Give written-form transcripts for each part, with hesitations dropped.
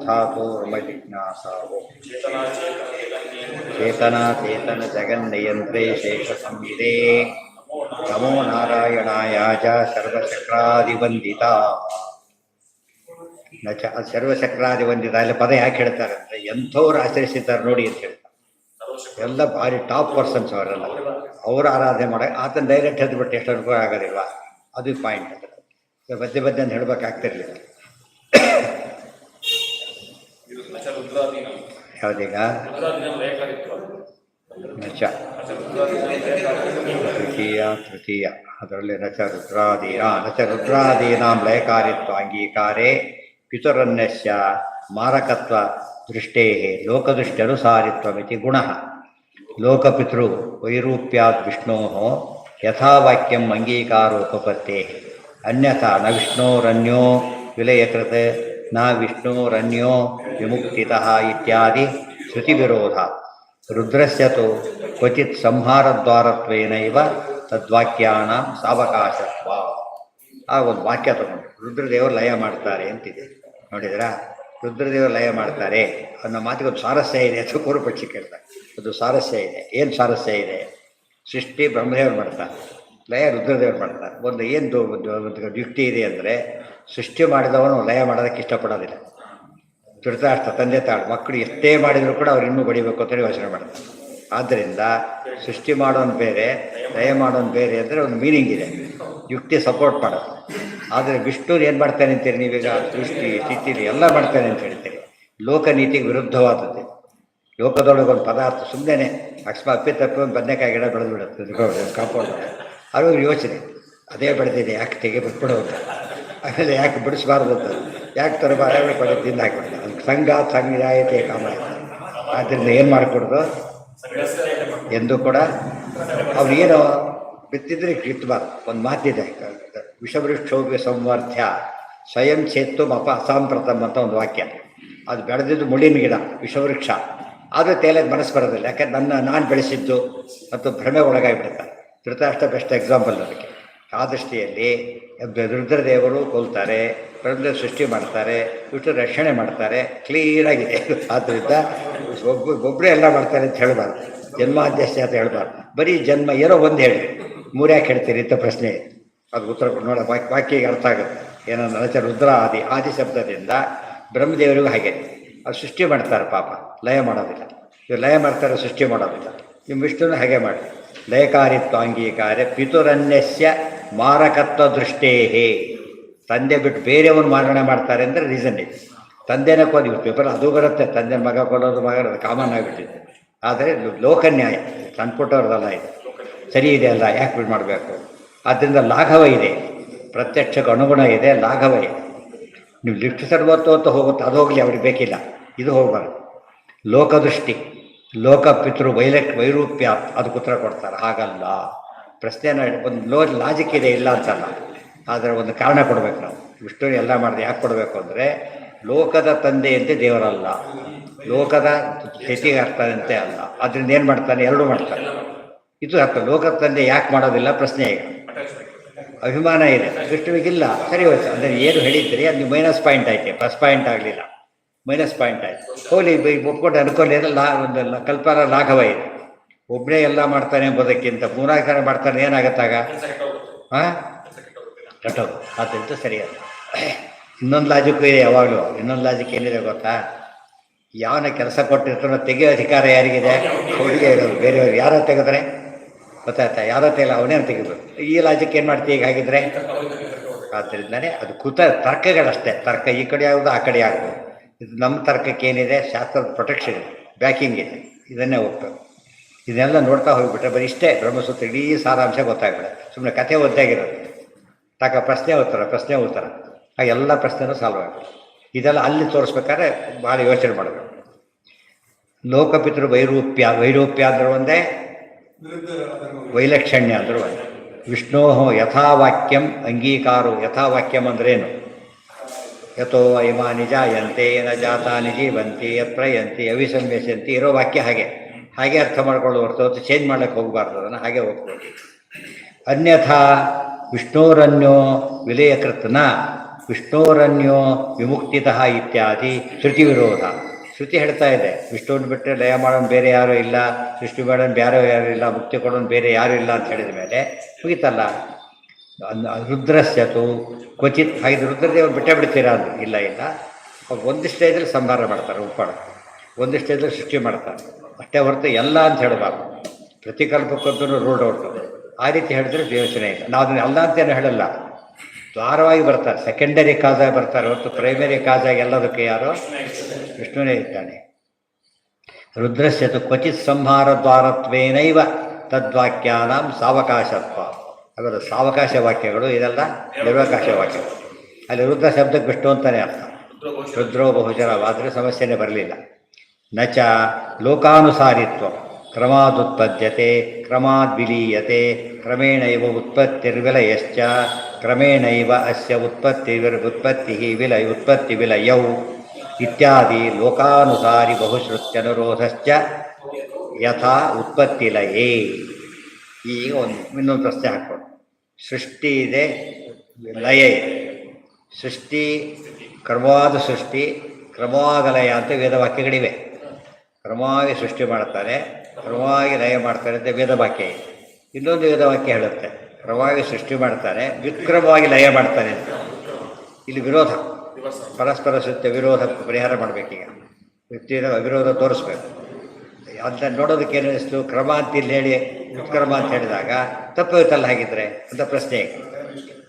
धातोर्मजिज्ञासावो चेतना चेतन जगन्नियन्त्रे शेषसंविदे नमो नारायणायाच सर्वचक्रादिवन्दिता ನಚ ಸರ್ವಚಕ್ರಾದಿವಂದಿತ ಅಲ್ಲಿ ಪದ ಯಾಕೆ ಹೇಳ್ತಾರೆ ಅಂದರೆ ಎಂಥವ್ರು ಆಚರಿಸಿದ್ದಾರೆ ನೋಡಿ ಅಂತ ಹೇಳ್ತಾರೆ. ಎಲ್ಲ ಭಾರಿ ಟಾಪ್ ಪರ್ಸನ್ಸ್ ಅವರೆಲ್ಲ. ಅವರು ಆರಾಧನೆ ಮಾಡ ಆತನ ಡೈರೆಕ್ಟ್ ಹೆದ್ಬಿಟ್ಟು ಎಷ್ಟು ಅನುಕೂಲ ಆಗೋದಿಲ್ವಾ, ಅದು ಪಾಯಿಂಟ್. ಅದು ಮಧ್ಯೆ ಮಧ್ಯೆ ಅಂತ ಹೇಳಬೇಕಾಗ್ತಿರ್ಲಿಲ್ಲ. ಯಾವುದೀಗ ನಚ ತೃತೀಯ ಅದರಲ್ಲಿ ನಚ ರುದ್ರಾದೀನಾಂ ಲಯಕಾರಿತ್ವ ಅಂಗೀಕಾರೇ ಪಿತುರನ್ಯಸ್ಯ ಮಾರಕತ್ವ ದೃಷ್ಟೇ ಲೋಕದೃಷ್ಟ್ಯನುಸಾರಿತ್ವಮಿತಿ ಗುಣಃ. ಲೋಕಪಿತೃ ವೈರೂಪ್ಯಾದ್ ವಿಷ್ಣೋಃ ಯಥಾವಾಕ್ಯಂ ಅಂಗೀಕಾರೋಪಪತ್ತೇಃ ಅನ್ಯಥಾ ನ ವಿಷ್ಣೋರನ್ಯೋ ವಿಲಯಕೃತ್ ನ ವಿಷ್ಣೋರನ್ಯೋ ವಿಮುಕ್ತಿತಃ ಇತ್ಯಾದಿ ಶ್ರುತಿವಿರೋಧ. ರುದ್ರಸ್ಯ ತು ಕ್ವಚಿತ್ ಸಂಹಾರದ್ವಾರತ್ವೇನೈವ ತದ್ವಾಕ್ಯಾನಾಂ ಸಾವಕಾಶತ್ವ. ಆ ಒಂದು ವಾಕ್ಯ ತಗೊಂಡು ರುದ್ರದೇವರು ಲಯ ಮಾಡ್ತಾರೆ ಅಂತಿದೆ ನೋಡಿದ್ರಾ. ರುದ್ರದೇವರು ಲಯ ಮಾಡ್ತಾರೆ ಅನ್ನೋ ಮಾತಿಗೆ ಒಂದು ಸ್ವಾರಸ್ಯ ಇದೆ ಅಂತ ಪೂರ್ವಪಕ್ಷಿ ಕೇಳ್ತಾರೆ. ಅದು ಸ್ವಾರಸ್ಯ ಇದೆ. ಏನು ಸ್ವಾರಸ್ಯ ಇದೆ? ಸೃಷ್ಟಿ ಬ್ರಹ್ಮದೇವರು ಮಾಡ್ತಾರೆ, ಲಯ ರುದ್ರದೇವರು ಮಾಡ್ತಾರೆ. ಒಂದು ಯುಕ್ತಿ ಇದೆ ಅಂದರೆ ಸೃಷ್ಟಿ ಮಾಡಿದವನು ಲಯ ಮಾಡೋದಕ್ಕೆ ಇಷ್ಟಪಡೋದಿಲ್ಲ. ಧೃತರಾಷ್ಟ್ರ ತಂದೆ ತಾಳು ಮಕ್ಕಳು ಎಷ್ಟೇ ಮಾಡಿದರೂ ಕೂಡ ಅವ್ರು ಇನ್ನೂ ಬಡಿಬೇಕು ಅಂತೇಳಿ ಯೋಚನೆ ಮಾಡ್ತಾರೆ. ಆದ್ದರಿಂದ ಸೃಷ್ಟಿ ಮಾಡೋನು ಬೇರೆ, ಲಯ ಮಾಡೋನು ಬೇರೆ ಅಂದರೆ ಒಂದು ಮೀನಿಂಗ್ ಇದೆ, ಯುಕ್ತಿ ಸಪೋರ್ಟ್ ಮಾಡೋದು. ಆದರೆ ವಿಷ್ಣುರು ಏನು ಮಾಡ್ತಾನೆ ಅಂತೀರಿ ನೀವೀಗ? ಸೃಷ್ಟಿ ಸ್ಥಿತಿಲಿ ಎಲ್ಲ ಮಾಡ್ತಾನೆ ಅಂತ ಹೇಳ್ತೀರಿ. ಲೋಕನೀತಿಗೆ ವಿರುದ್ಧವಾದದ್ದು. ಲೋಕದೊಳಗೆ ಒಂದು ಪದಾರ್ಥ ಸುಮ್ಮನೆ ಅಕಸ್ಮಾತ್ ಅಪ್ಪಿತಪ್ಪಿ ಒಂದು ಬದನೆಕಾಯಿ ಗಿಡ ಬೆಳೆದು ಬಿಡುತ್ತೆ ಕಾಂಪೌಂಡ್. ಅದು ಯೋಚನೆ, ಅದೇ ಬೆಳೆದಿದೆ ಯಾಕೆ ಬಿಟ್ಬಿಡೋದು, ಆಮೇಲೆ ಯಾಕೆ ಬಿಡಿಸ್ಬಾರ್ದು ಅಂತ, ಯಾಕೆ ತರಬಾರ ಪಡೆ ತಿಂದು ಹಾಕಿಬಿಡ್ತಾರೆ. ಅದಕ್ಕೆ ಸಂಗಾಯತೆ ಕಾಮ. ಆದ್ದರಿಂದ ಏನು ಮಾಡಿಕೊಡೋದು ಎಂದು ಕೂಡ ಅವ್ರಿಗೇನೋ ಬಿತ್ತಿದ್ರೆ ಕಿತ್ತಬಾರ್ದು. ಒಂದು ಮಾತಿದೆ, ವಿಷವೃಕ್ಷೋಭ್ಯ ಸಂವರ್ಧ್ಯ ಸ್ವಯಂ ಚೇತ್ತುಮ್ ಅಸಾಂಪ್ರತಮ್ ಅಂತ ಒಂದು ವಾಕ್ಯ. ಅದು ಬೆಳೆದಿದ್ದು ಮುಳ್ಳಿನ ಗಿಡ, ವಿಷವೃಕ್ಷ. ಆದರೆ ತೇಲಕ್ಕೆ ಮನಸ್ಸು ಬರೋದಿಲ್ಲ, ಯಾಕೆಂದ್ರೆ ನಾನು ಬೆಳೆಸಿದ್ದು ಮತ್ತು ಭ್ರಮೆ ಒಳಗಾಗಿಬಿಡ್ತಾರೆ. ಧೃತರಾಷ್ಟ್ರ ಬೆಸ್ಟ್ ಎಕ್ಸಾಂಪಲ್ ಅದಕ್ಕೆ. ಆ ದೃಷ್ಟಿಯಲ್ಲಿ ರುದ್ರದೇವರು ಕೊಲ್ತಾರೆ, ಬ್ರಹ್ಮ ಸೃಷ್ಟಿ ಮಾಡ್ತಾರೆ, ವಿಷ್ಣು ರಕ್ಷಣೆ ಮಾಡ್ತಾರೆ, ಕ್ಲೀನಾಗಿದೆ. ಆದ್ದರಿಂದ ಒಬ್ಬರೇ ಎಲ್ಲ ಮಾಡ್ತಾರೆ ಅಂತ ಹೇಳಬಾರ್ದು, ಜನ್ಮಾದ್ಯಸ್ಯ ಅಂತ ಹೇಳಬಾರ್ದು. ಬರೀ ಜನ್ಮ ಏನೋ ಒಂದು ಹೇಳಿ ಮೂರ್ಯಾಕೆ ಹೇಳ್ತೀರಿ ಅಂತ ಪ್ರಶ್ನೆ. ಅದು ಉತ್ತರ ನೋಡ ವಾಕ್ಯಗೆ ಅರ್ಥ ಆಗುತ್ತೆ. ಏನಂದ್ರೆ ನಚ ರುದ್ರ ಆದಿ ಶಬ್ದದಿಂದ ಬ್ರಹ್ಮದೇವರಿಗೂ ಹಾಗೆ ಅದು ಸೃಷ್ಟಿ ಮಾಡ್ತಾರೆ ಪಾಪ, ಲಯ ಮಾಡೋದಿಲ್ಲ. ಇವ್ರು ಲಯ ಮಾಡ್ತಾರೆ, ಸೃಷ್ಟಿ ಮಾಡೋದಿಲ್ಲ. ನಿಮ್ಮ ವಿಷ್ಣುನ ಹಾಗೆ ಮಾಡಿ ಲಯಕಾರಿತ್ವ ಅಂಗೀಕಾರ ಪಿತುರನ್ಯಸ್ಯ ಮಾರಕತ್ವ ದೃಷ್ಟೇಹೇ. ತಂದೆ ಬಿಟ್ಟು ಬೇರೆಯವರು ಮಾರಣೆ ಮಾಡ್ತಾರೆ ಅಂದರೆ ರೀಸನ್ ಇದೆ. ತಂದೆನ ಕೊದ್ದು ಪೇಪರ್ ಅದು ಬರುತ್ತೆ, ತಂದೆ ಮಗ ಕೊಡೋದು ಮಗ ಕಾಮನ್ ಆಗಿಬಿಟ್ಟಿದೆ. ಆದರೆ ಲೋಕನ್ಯಾಯ ತಂದ್ಕೊಟ್ಟವ್ರದಲ್ಲ ಇದು, ಸರಿ ಇದೆ ಅಲ್ಲ, ಯಾಕೆ ಬಿಟ್ಟು ಮಾಡಬೇಕು? ಆದ್ದರಿಂದ ಲಾಘವ ಇದೆ, ಪ್ರತ್ಯಕ್ಷಕ್ಕೆ ಅನುಗುಣ ಇದೆ, ಲಾಘವ ಇದೆ. ನೀವು ಲಿಫ್ಟ್ ಸರ್ವತ್ತು ಅಂತ ಹೋಗುತ್ತೆ, ಅದು ಹೋಗಲಿ, ಅವ್ರಿಗೆ ಬೇಕಿಲ್ಲ, ಇದು ಹೋಗಬಾರ್ದು. ಲೋಕದೃಷ್ಟಿ ಲೋಕಪಿತೃ ವೈರೂಪ್ಯ ಅದಕ್ಕೆ ಉತ್ತರ ಕೊಡ್ತಾರೆ. ಹಾಗಲ್ಲ, ಪ್ರಶ್ನೆನ ಒಂದು ಲಾಜಿಕ್ ಇದೆ, ಇಲ್ಲ ಅಂತಲ್ಲ, ಆದರೆ ಒಂದು ಕಾರಣ ಕೊಡಬೇಕು ನಾವು. ವಿಷ್ಣು ಎಲ್ಲ ಮಾಡಿದೆ ಯಾಕೆ ಕೊಡಬೇಕು ಅಂದರೆ ಲೋಕದ ತಂದೆಯಂತೆ ದೇವರಲ್ಲ, ಲೋಕದ ಸ್ಥಿತಿಗೆ ಅರ್ಥದಂತೆ ಅಲ್ಲ. ಅದರಿಂದ ಏನು ಮಾಡ್ತಾನೆ? ಎರಡೂ ಮಾಡ್ತಾನೆ. ಇದು ಅರ್ಥ. ಲೋಕದ ತಂದೆ ಯಾಕೆ ಮಾಡೋದಿಲ್ಲ ಪ್ರಶ್ನೆ. ಈಗ ಅಭಿಮಾನ ಇದೆ, ವಿಷ್ಣುವಿಗಿಲ್ಲ, ಸರಿ ಹೋಯ್ತು. ಅಂದರೆ ಏನು ಹೇಳಿದ್ರಿ ಅದು ನೀವು ಮೈನಸ್ ಪಾಯಿಂಟ್ ಆಯ್ತು, ಪ್ಲಸ್ ಪಾಯಿಂಟ್ ಆಗಲಿಲ್ಲ, ಮೈನಸ್ ಪಾಯಿಂಟ್ ಆಯಿತು. ಹೋಲಿ ಒಪ್ಕೊಂಡು ಅನ್ಕೊಂಡಿರಲ್ಲ, ಒಂದು ಕಲ್ಪನಾ ಲಾಘವ ಇದೆ. ಒಬ್ಬನೇ ಎಲ್ಲ ಮಾಡ್ತಾನೆ ಎಂಬುದಕ್ಕಿಂತ ಮೂರಾಕಾರ ಮಾಡ್ತಾನೆ ಏನಾಗತ್ತಾಗ? ಹಾಂ, ಕಟ್ಟೋದು. ಆದ್ದರಿಂದ ಸರಿಯಲ್ಲ. ಇನ್ನೊಂದು ಲಾಜಿಕ್ಕು ಇದೆ ಯಾವಾಗಲೂ. ಇನ್ನೊಂದು ಲಾಜಿಕ್ ಏನಿದೆ ಗೊತ್ತಾ? ಯಾವನ ಕೆಲಸ ಕೊಟ್ಟಿರ್ತಾನೋ ತೆಗೆಯೋ ಅಧಿಕಾರ ಯಾರಿಗಿದೆ? ಹುಡುಗಿ ಇರೋದು. ಬೇರೆಯವ್ರು ಯಾರೋ ತೆಗೆದ್ರೆ ಗೊತ್ತಾಯ್ತಾ? ಯಾರೋ ತೆಗೆಲ್ಲ ಅವನೇನು ತೆಗಿಬೇಕು. ಈ ಲಾಜಿಕ್ ಏನು ಮಾಡ್ತೀವಿ ಈಗ ಹಾಗಿದ್ರೆ? ಆದ್ದರಿಂದನೇ ಅದು ತರ್ಕಗಳಷ್ಟೇ. ತರ್ಕ ಈ ಕಡೆ ಯಾವುದು ಆ ಕಡೆ ಯಾವುದು. ಇದು ನಮ್ಮ ತರ್ಕಕ್ಕೇನಿದೆ? ಶಾಸ್ತ್ರದ ಪ್ರೊಟೆಕ್ಷನ್ ಇದೆ, ಬ್ಯಾಕಿಂಗ್ ಇದೆ. ಇದನ್ನೇ ಹೋಗ್ಬೇಕು. ಇದನ್ನೆಲ್ಲ ನೋಡ್ತಾ ಹೋಗಿಬಿಟ್ರೆ ಬರೀ ಇಷ್ಟೇ ಬ್ರಹ್ಮಸೂತ್ರ ಇಡೀ ಸಾರಾಂಶ ಗೊತ್ತಾಗ್ಬಿಡುತ್ತೆ. ಸುಮ್ಮನೆ ಕಥೆ ಓದ್ದಾಗಿರೋದು ಪ್ರಶ್ನೆ ಉತ್ತರ ಆ ಎಲ್ಲ ಪ್ರಶ್ನೆನೂ ಸಾಲ್ವ್ ಆಗುತ್ತೆ. ಇದೆಲ್ಲ ಅಲ್ಲಿ ತೋರಿಸ್ಬೇಕಾದ್ರೆ ಭಾಳ ಯೋಚನೆ ಮಾಡಬೇಕು. ಲೋಕಪಿತೃ ವೈರೂಪ್ಯ ಅಂದ್ರೆ ಒಂದೇ, ವೈಲಕ್ಷಣ್ಯ ಅಂದ್ರೆ ಒಂದೇ. ವಿಷ್ಣೋ ಯಥಾವಾಕ್ಯಂ ಅಂಗೀಕಾರೋ. ಯಥಾವಾಕ್ಯಂ ಅಂದ್ರೇನು? ಯಥೋ ಇಮಾನಿ ಜಾಯಂತೆ ನ ಜಾತಾನಿ ಜೀವಂತಿ ಯತ್ಪ್ರಯಂತಿ ಅವಿಸಂವ್ಯಸಂತಿ ಇರೋ ವಾಕ್ಯ ಹಾಗೆ ಅರ್ಥ ಮಾಡ್ಕೊಳ್ಳೋ ಹೊರತು ಚೇಂಜ್ ಮಾಡ್ಲಿಕ್ಕೆ ಹೋಗಬಾರ್ದು, ಅದನ್ನು ಹಾಗೆ ಹೋಗ್ಬೋದು. ಅನ್ಯಥಾ ವಿಷ್ಣೋರನ್ಯೋ ವಿಲಯಕೃತ್ನ ವಿಷ್ಣೋರನ್ಯೋ ವಿಮುಕ್ತಿತಃ ಇತ್ಯಾದಿ ಶ್ರುತಿ ವಿರೋಧ. ಶ್ರುತಿ ಹೇಳ್ತಾ ಇದೆ ವಿಷ್ಣುವನ್ನು ಬಿಟ್ಟರೆ ಲಯ ಮಾಡೋನು ಬೇರೆ ಯಾರೂ ಇಲ್ಲ, ಸೃಷ್ಟಿ ಮಾಡೋನು ಬೇರೆ ಯಾರೂ ಇಲ್ಲ, ಮುಕ್ತಿ ಕೊಡೋನು ಬೇರೆ ಯಾರೂ ಇಲ್ಲ ಅಂತ ಹೇಳಿದ ಮೇಲೆ ಮುಗಿತಲ್ಲ. ರುದ್ರಸ್ಯತು ಕ್ವಚಿತ್ ಹಾಗೆ ರುದ್ರದೇವರು ಬಿಟ್ಟೇ ಬಿಡ್ತೀರಾ ಅಂದರು. ಇಲ್ಲ ಇಲ್ಲ, ಅವ್ರು ಒಂದು ಸ್ಟೇಜಲ್ಲಿ ಸಂಹಾರ ಮಾಡ್ತಾರೆ, ಉಪ್ಪಾಡ ಒಂದು ಸ್ಟೇಜಲ್ಲಿ ಸೃಷ್ಟಿ ಮಾಡ್ತಾರೆ ಅಷ್ಟೇ ಹೊರತು ಎಲ್ಲ ಅಂತ ಹೇಳಬಾರ್ದು. ಪ್ರತಿಕಲ್ಪಕ್ಕಂತೂ ರೂಲ್ಡ್ ಔಟು. ಆ ರೀತಿ ಹೇಳಿದ್ರೆ ಯೋಚನೆ ಇಲ್ಲ. ನಾವು ಅದನ್ನು ಎಲ್ಲ ಅಂತೇನು ಹೇಳಲ್ಲ, ದ್ವಾರವಾಗಿ ಬರ್ತಾರೆ, ಸೆಕೆಂಡರಿ ಕಾಜಾಗಿ ಬರ್ತಾರೆ ಹೊರತು ಪ್ರೈಮರಿ ಕಾಜಾಗಿ ಎಲ್ಲದಕ್ಕೆ ಯಾರೋ ವಿಷ್ಣುವೇ ಇದ್ದಾನೆ. ರುದ್ರಸ್ಯತು ಕ್ವಚಿತ್ ಸಂಹಾರ ದ್ವಾರತ್ವೇನೈವ ತದ್ವಾಕ್ಯಾನಾಂ ಸಾವಕಾಶತ್ವ. ಅವೆಲ್ಲ ಸಾವಕಾಶ ವಾಕ್ಯಗಳು, ಇದೆಲ್ಲ ನಿರ್ವಕಾಶ ವಾಕ್ಯಗಳು. ಅಲ್ಲಿ ರುದ್ರ ಶಬ್ದಕ್ಕೆ ವಿಷ್ಣು ಅಂತಲೇ ಅರ್ಥ. ರುದ್ರೋ ಬಹುಶರವಾದರೆ ಸಮಸ್ಯೆನೇ ಬರಲಿಲ್ಲ. ನಚ ಲೋಕಾನುಸಾರಿತ್ವ ಕ್ರಮಾದುತ್ಪದ್ಯತೆ ಕ್ರಮಾದ್ವಿಲೀಯತೆ ಕ್ರಮೇಣೈವ ಉತ್ಪತ್ತಿರ್ವಿಲಯಶ್ಚ ಕ್ರಮೇಣೈವ ಅಸ್ಯ ಉತ್ಪತ್ತಿ ವಿಲಯೌ ಇತ್ಯಾದಿ ಲೋಕಾನುಸಾರಿ ಬಹುಶ್ರುತ್ಯನುರೋಧಶ್ಚ ಯಥಾ ಉತ್ಪತ್ತಿಲಯೇ. ಈಗ ಇನ್ನೊಂದು ಪ್ರಶ್ನೆ ಹಾಕ್ಕೊಂಡು, ಸೃಷ್ಟಿ ಇದೆ, ಲಯ ಇದೆ. ಸೃಷ್ಟಿ ಕ್ರಮವಾದ ಸೃಷ್ಟಿ, ಕ್ರಮವಾದ ಲಯ ಅಂತ ವೇದವಾಕ್ಯಗಳಿವೆ. ಕ್ರಮವಾಗಿ ಸೃಷ್ಟಿ ಮಾಡ್ತಾರೆ, ಕ್ರಮವಾಗಿ ಲಯ ಮಾಡ್ತಾರೆ ಅಂತ ವೇದವಾಕ್ಯ ಇದೆ. ಇನ್ನೊಂದು ವೇದವಾಕ್ಯ ಹೇಳುತ್ತೆ ಕ್ರಮವಾಗಿ ಸೃಷ್ಟಿ ಮಾಡ್ತಾನೆ, ವ್ಯುತ್ಕ್ರಮವಾಗಿ ಲಯ ಮಾಡ್ತಾನೆ ಅಂತ. ಇಲ್ಲಿ ವಿರೋಧ, ಪರಸ್ಪರ ಸತ್ಯ ವಿರೋಧ ಪರಿಹಾರ ಮಾಡಬೇಕೀಗ. ವ್ಯಕ್ತಿಯ ವಿರೋಧ ತೋರಿಸ್ಬೇಕು ಅಂತ. ನೋಡೋದಕ್ಕೆ ಏನು ಅನಿಸ್ತು, ಕ್ರಮ ಅಂತ ಇಲ್ಲಿ ಹೇಳಿ ವ್ಯುತ್ಕ್ರಮ ಅಂತ ಹೇಳಿದಾಗ ತಪ್ಪುತ್ತಲ್ಲ ಹಾಗಿದ್ರೆ ಅಂತ ಪ್ರಶ್ನೆ.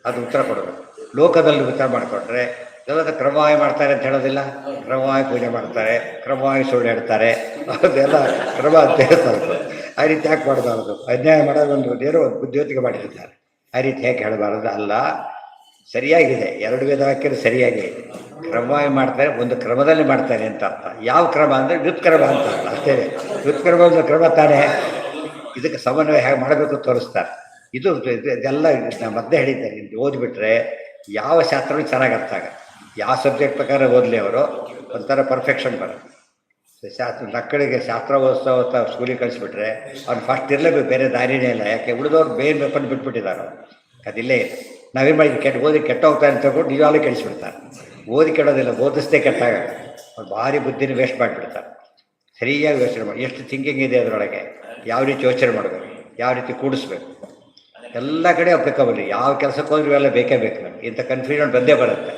ಅದು ಉತ್ತರ ಕೊಡಬೇಕು. ಲೋಕದಲ್ಲಿ ಉತ್ತರ ಮಾಡಿಕೊಂಡ್ರೆ ಎಲ್ಲದ ಕ್ರಮವಾಗಿ ಮಾಡ್ತಾರೆ ಅಂತ ಹೇಳೋದಿಲ್ಲ. ಕ್ರಮವಾಗಿ ಪೂಜೆ ಮಾಡ್ತಾರೆ, ಕ್ರಮವಾಗಿ ಸುಳ್ಳು ಹೇಳ್ತಾರೆ, ಅದೆಲ್ಲ ಕ್ರಮ ಅಂತ ಹೇಳ್ತಾರೆ. ಆ ರೀತಿ ಯಾಕೆ ಮಾಡಬಾರದು? ಅನ್ಯಾಯ ಮಾಡೋದೊಂದು ಏನೋ ಒಂದು ಬುದ್ಧಿವಂತಿಕೆ ಮಾಡಿರ್ತಾರೆ. ಆ ರೀತಿ ಹೇಗೆ ಹೇಳಬಾರದು? ಅಲ್ಲ, ಸರಿಯಾಗಿದೆ. ಎರಡು ವೇದವಾಕ್ಯರು ಸರಿಯಾಗಿ ಇದೆ. ಕ್ರಮವಾಗಿ ಮಾಡ್ತಾರೆ, ಒಂದು ಕ್ರಮದಲ್ಲಿ ಮಾಡ್ತಾರೆ ಅಂತ ಅರ್ಥ. ಯಾವ ಕ್ರಮ ಅಂದರೆ ವ್ಯುತ್ಕ್ರಮ ಅಂತ ಅರ್ಥ ಅಷ್ಟೇ. ವ್ಯುತ್ಕ್ರಮ ಒಂದು ಕ್ರಮ ತಾನೇ. ಇದಕ್ಕೆ ಸಮನ್ವಯ ಹೇಗೆ ಮಾಡಬೇಕು ತೋರಿಸ್ತಾರೆ. ಇದೆಲ್ಲ ನಾನು ಮಧ್ಯೆ ಹೇಳಿದ್ದಾರೆ. ಇದು ಓದಿಬಿಟ್ರೆ ಯಾವ ಶಾಸ್ತ್ರನೂ ಚೆನ್ನಾಗಿ ಅರ್ಥ ಆಗುತ್ತೆ. ಯಾವ ಸಬ್ಜೆಕ್ಟ್ ಪ್ರಕಾರ ಓದಲಿ ಅವರು ಒಂಥರ ಪರ್ಫೆಕ್ಷನ್ ಬರುತ್ತೆ. ಮಕ್ಕಳಿಗೆ ಶಾಸ್ತ್ರ ಓದಿಸ್ತಾ ಸ್ಕೂಲಿಗೆ ಕಳಿಸ್ಬಿಟ್ರೆ ಅವ್ನು ಫಸ್ಟ್ ಇರಲೇಬೇಕು, ಬೇರೆ ದಾರಿನೇ ಇಲ್ಲ. ಯಾಕೆ ಉಳಿದವ್ರು ಬೇರೆ ವೆಪನ್ ಬಿಟ್ಬಿಟ್ಟಿದ್ದಾರೆ. ಅದಿಲ್ಲೇ ಇದೆ. ನಾವೇನು ಮಾಡಿದ್ವಿ, ಓದಿ ಕೆಟ್ಟ ಹೋಗ್ತಾರೆ ಅಂತ ಹೇಳ್ಬಿಟ್ಟು ನಿಜವಾಗ್ಲೂ ಕೆಡಿಸ್ಬಿಡ್ತಾರೆ. ಓದಿ ಕೆಡೋದಿಲ್ಲ, ಓದಿಸ್ತೇ ಕೆಟ್ಟಾಗ ಅವ್ರು ಭಾರಿ ಬುದ್ಧಿನ ವೇಸ್ಟ್ ಮಾಡಿಬಿಡ್ತಾರೆ. ಸರಿಯಾಗಿ ಯೋಚನೆ ಮಾಡಿ, ಎಷ್ಟು ಥಿಂಕಿಂಗ್ ಇದೆ ಅದರೊಳಗೆ, ಯಾವ ರೀತಿ ಯೋಚನೆ ಮಾಡಬೇಕು, ಯಾವ ರೀತಿ ಕೂಡಿಸ್ಬೇಕು, ಎಲ್ಲ ಕಡೆ ಅಪ್ಲಿಕಬಲ್. ಯಾವ ಕೆಲಸಕ್ಕೆ ಹೋದ್ರೂ ಇವೆಲ್ಲ ಬೇಕೇ ಬೇಕು. ನಮಗೆ ಇಂಥ ಕನ್ಫ್ಯೂಷನ್ ಬಂದೇ ಬರುತ್ತೆ.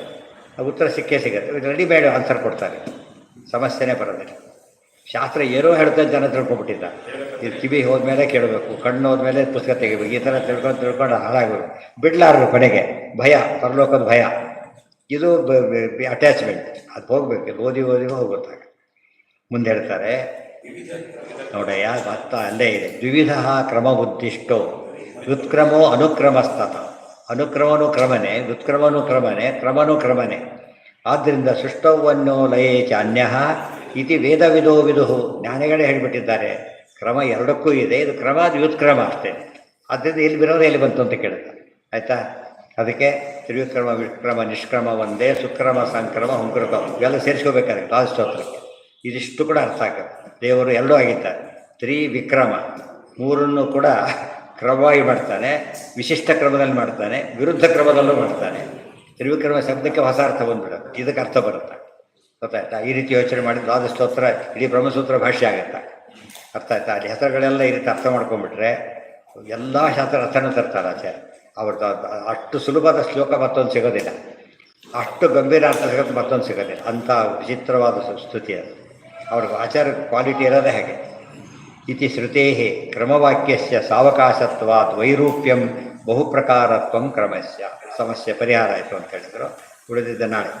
ಉತ್ತರ ಸಿಕ್ಕೇ ಸಿಗುತ್ತೆ. ರೆಡಿಮೇಡ್ ಆನ್ಸರ್ ಕೊಡ್ತಾರೆ, ಸಮಸ್ಯೆನೇ ಬರೋದಿಲ್ಲ. ಶಾಸ್ತ್ರ ಏನೋ ಹೇಳ್ತಾ ಜನ ತಿಳ್ಕೊಬಿಟ್ಟಿದ್ದ. ಇದು ಕಿವಿ ಹೋದ್ಮೇಲೆ ಕೇಳಬೇಕು, ಕಣ್ಣು ಹೋದ್ಮೇಲೆ ಪುಸ್ತಕ ತೆಗಿಬೇಕು, ಈ ಥರ ತಿಳ್ಕೊಂಡು ಹಾಳಾಗಬೇಕು. ಬಿಡ್ಲಾರ್ದು ಕೊನೆಗೆ ಭಯ, ಪರಲೋಕದ ಭಯ. ಇದು ಅಟ್ಯಾಚ್ಮೆಂಟ್. ಅದು ಹೋಗ್ಬೇಕು. ಇದು ಓದಿ ಹೋಗುತ್ತಾಗ ಮುಂದೆ ಹೇಳ್ತಾರೆ ನೋಡಯ್ಯ, ಮತ್ತ ಅಲ್ಲೇ ಇದೆ. ದ್ವಿವಿಧ ಕ್ರಮ ಉದ್ದಿಷ್ಟೋ ವ್ಯುತ್ಕ್ರಮೋ ಅನುಕ್ರಮಸ್ತತ. ಅನುಕ್ರಮನೂ ಕ್ರಮನೆ, ವ್ಯುತ್ಕ್ರಮನೂ ಕ್ರಮನೆ, ಕ್ರಮನೂ ಕ್ರಮನೆ. ಆದ್ದರಿಂದ ಸೃಷ್ಟವನ್ನು ಲಯೇ ಚ ಅನ್ಯ ಇತಿ ವೇದವಿದೋ ವಿದುಹು. ಜ್ಞಾನಿಗಳೇ ಹೇಳಿಬಿಟ್ಟಿದ್ದಾರೆ ಕ್ರಮ ಎರಡಕ್ಕೂ ಇದೆ. ಇದು ಕ್ರಮ, ಅದು ವ್ಯುತ್ಕ್ರಮ ಅಷ್ಟೇ. ಆದ್ದರಿಂದ ಇಲ್ಲಿ ವಿರೋಧ ಎಲ್ಲಿ ಬಂತು ಅಂತ ಕೇಳ್ತಾರೆ. ಆಯಿತಾ? ಅದಕ್ಕೆ ತ್ರಿವಿಕ್ರಮ, ವಿಕ್ರಮ, ನಿಷ್ಕ್ರಮ ಒಂದೇ, ಸುಕ್ರಮ, ಸಂಕ್ರಮ, ಹುಂಕೃತ ಇವೆಲ್ಲ ಸೇರಿಸ್ಕೋಬೇಕಾದ್ರೆ ಸ್ತೋತ್ರಕ್ಕೆ ಇದಿಷ್ಟು ಕೂಡ ಅರ್ಥ ಆಗುತ್ತೆ. ದೇವರು ಎರಡೂ ಆಗಿದ್ದಾರೆ. ತ್ರಿವಿಕ್ರಮ, ಮೂರನ್ನು ಕೂಡ ಕ್ರಮವಾಗಿ ಮಾಡ್ತಾನೆ, ವಿಶಿಷ್ಟ ಕ್ರಮದಲ್ಲಿ ಮಾಡ್ತಾನೆ, ವಿರುದ್ಧ ಕ್ರಮದಲ್ಲೂ ಮಾಡ್ತಾನೆ. ತ್ರಿವಿಕ್ರಮ ಶಬ್ದಕ್ಕೆ ಹೊಸ ಅರ್ಥ ಬಂದ್ಬಿಡುತ್ತೆ, ಇದಕ್ಕೆ ಅರ್ಥ ಬರುತ್ತೆ. ಗೊತ್ತಾಯ್ತಾ? ಈ ರೀತಿ ಯೋಚನೆ ಮಾಡಿ ದ್ವಾದಸ್ತೋತ್ರ ಇಡೀ ಬ್ರಹ್ಮಸೂತ್ರ ಭಾಷೆ ಆಗುತ್ತೆ. ಅರ್ಥ ಆಯ್ತಾ? ಅಲ್ಲಿ ಹೆಸರುಗಳೆಲ್ಲ ಈ ರೀತಿ ಅರ್ಥ ಮಾಡ್ಕೊಂಡ್ಬಿಟ್ರೆ ಎಲ್ಲ ಶಾಸ್ತ್ರ ಅರ್ಥನೂ ತರ್ತಾರೆ ಆಚಾರ್ಯ. ಅವ್ರದ್ದು ಅಷ್ಟು ಸುಲಭದ ಶ್ಲೋಕ ಮತ್ತೊಂದು ಸಿಗೋದಿಲ್ಲ, ಅಷ್ಟು ಗಂಭೀರ ಅರ್ಥ ಸಿಗೋದು ಮತ್ತೊಂದು ಸಿಗೋದಿಲ್ಲ. ಅಂಥ ವಿಚಿತ್ರವಾದ ಸ್ತುತಿ ಅದು. ಅವ್ರಿಗೆ ಆಚಾರ ಕ್ವಾಲಿಟಿ ಇರೋದೇ ಹಾಗೆ. ಇತಿ ಶ್ರುತೇ ಕ್ರಮವಾಕ್ಯಸ್ಯ ಸಾವಕಾಶತ್ವಾದ್ ವೈರೂಪ್ಯಂ ಬಹುಪ್ರಕಾರತ್ವಂ ಕ್ರಮಸ್ಯ. ಸಮಸ್ಯೆ ಪರಿಹಾರ ಆಯಿತು ಅಂತ ಹೇಳಿದರು. ಉಳಿದಿದ್ದ ನಾಳೆ.